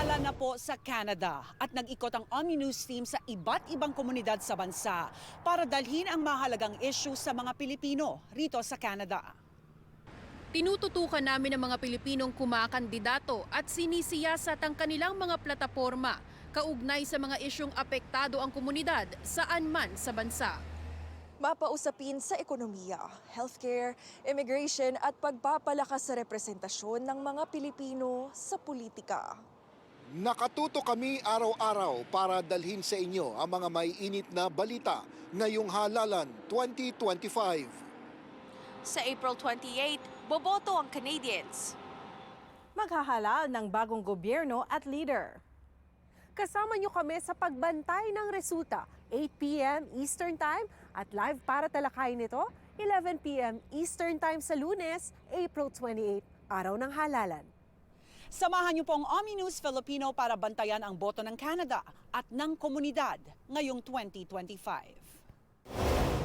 Gala na po sa Canada at nag-ikot ang Omni News team sa iba't ibang komunidad sa bansa para dalhin ang mahalagang issue sa mga Pilipino rito sa Canada. Tinututukan namin ang mga Pilipinong kumakandidato at sinisiyasat ang kanilang mga plataporma kaugnay sa mga isyong apektado ang komunidad saan man sa bansa. Mapausapin sa ekonomiya, healthcare, immigration at pagpapalakas sa representasyon ng mga Pilipino sa politika. Nakatuto kami araw-araw para dalhin sa inyo ang mga may init na balita ngayong halalan 2025. Sa April 28, boboto ang Canadians. Maghahalal ng bagong gobyerno at leader. Kasama niyo kami sa pagbantay ng resulta, 8 p.m. Eastern Time at live para talakayin ito, 11 p.m. Eastern Time sa Lunes, April 28, araw ng halalan. Samahan niyo po ang Omni News Filipino para bantayan ang boto ng Canada at ng komunidad ngayong 2025.